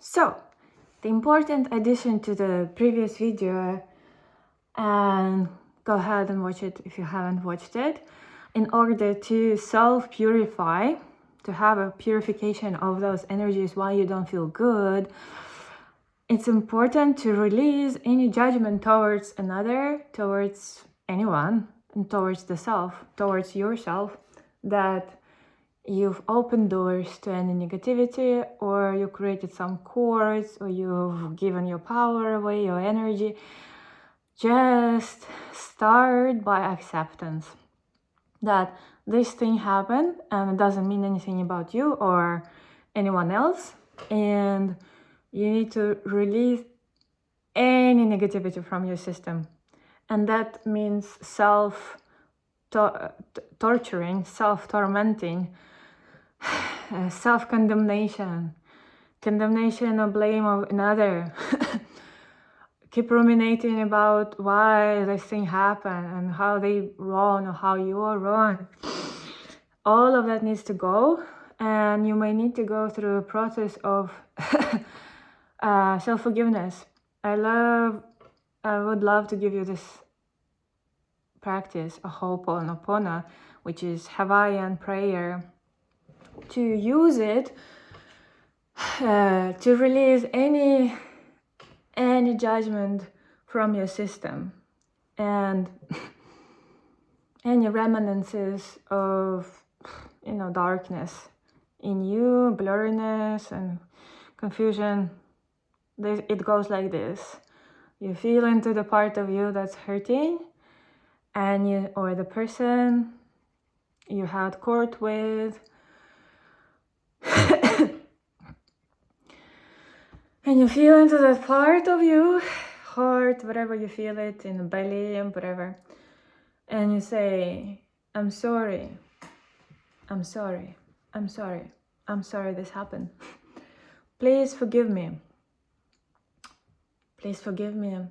So, the important addition to the previous video, and go ahead and watch it if you haven't watched it, in order to self-purify, to have a purification of those energies while you don't feel good, it's important to release any judgment towards another, towards anyone, and towards the self, towards yourself, that you've opened doors to any negativity, or you created some cords, or you've given your power away, your energy. Just start by acceptance that this thing happened and it doesn't mean anything about you or anyone else, and you need to release any negativity from your system. And that means self-torturing, self-tormenting, self-condemnation, condemnation or blame of another. Keep ruminating about why this thing happened and how they wrong or how you are wrong. All of that needs to go, and you may need to go through a process of self-forgiveness. I would love to give you this practice, a Hooponopono, which is Hawaiian prayer, to use it to release any judgment from your system and any remnants of darkness in you, blurriness and confusion. It goes like this: you feel into the part of you that's hurting, and you, or the person you had court with, and you feel into that part of you, heart, whatever you feel it, in the belly and whatever, and you say, I'm sorry, I'm sorry, I'm sorry, I'm sorry this happened. Please forgive me. Please forgive me.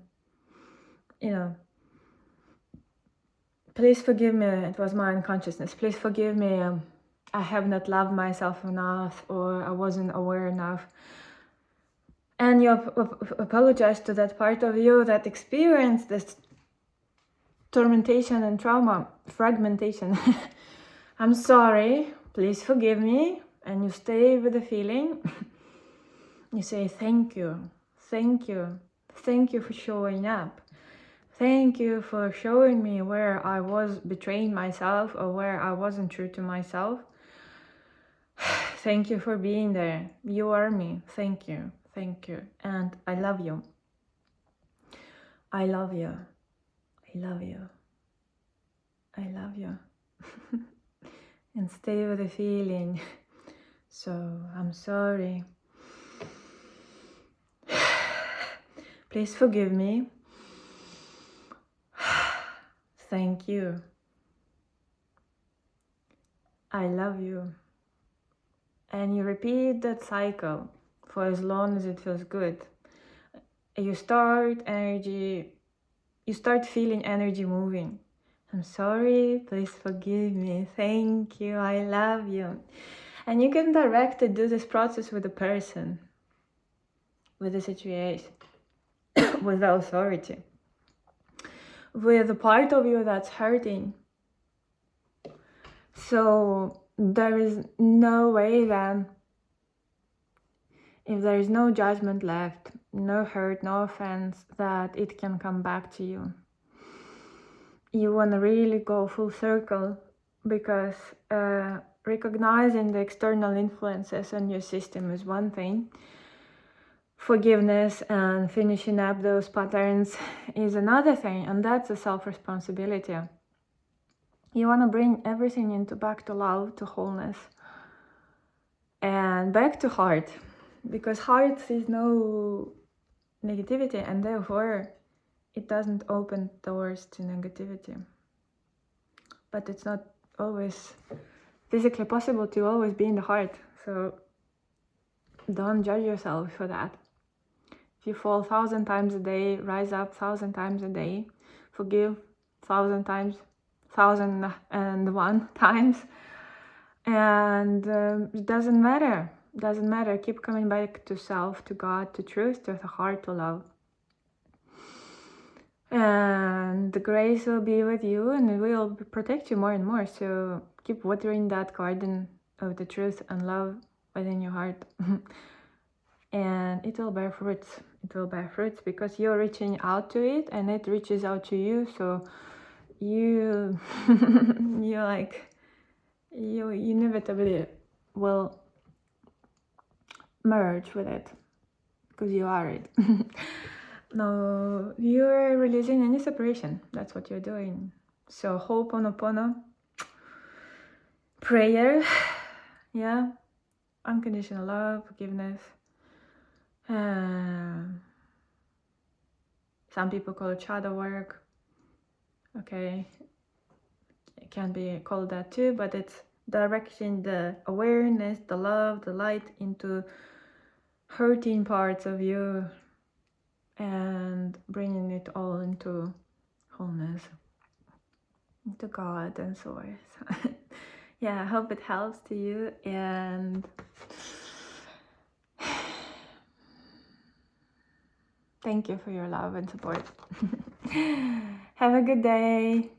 Please forgive me, it was my unconsciousness. Please forgive me, I have not loved myself enough, or I wasn't aware enough. And you apologize to that part of you that experienced this tormentation and trauma, fragmentation. I'm sorry, please forgive me. And you stay with the feeling. You say, thank you, thank you, thank you for showing up. Thank you for showing me where I was betraying myself or where I wasn't true to myself. Thank you for being there. You are me. Thank you. Thank you. And I love you. I love you. I love you. I love you. And stay with the feeling. So, I'm sorry. Please forgive me. Thank you. I love you. And you repeat that cycle for as long as it feels good. You start feeling energy moving. I'm sorry, please forgive me. Thank you, I love you. And you can directly do this process with the person, with the situation, with the authority, with the part of you that's hurting. So there is no way then, if there is no judgment left, no hurt, no offense, that it can come back to you. You want to really go full circle, because recognizing the external influences on your system is one thing. Forgiveness and finishing up those patterns is another thing, and that's a self-responsibility. You want to bring everything back to love, to wholeness, and back to heart, because heart sees no negativity, and therefore it doesn't open doors to negativity. But it's not always physically possible to always be in the heart, so don't judge yourself for that. If you fall 1,000 times a day, rise up 1,000 times a day, forgive 1,000 times, 1,001 times, and it doesn't matter. Doesn't matter, keep coming back to self, to God, to truth, to the heart, to love. And the grace will be with you and it will protect you more and more. So keep watering that garden of the truth and love within your heart. And it will bear fruits. It will bear fruits because you're reaching out to it and it reaches out to you. So you you inevitably will merge with it because you are it. No, you're releasing any separation. That's what you're doing. So Hooponopono, prayer, yeah, unconditional love, forgiveness. Some people call it shadow work. Okay, it can be called that too, but it's directing the awareness, the love, the light into hurting parts of you and bringing it all into wholeness, into God and source. Yeah, I hope it helps to you, and thank you for your love and support. Have a good day.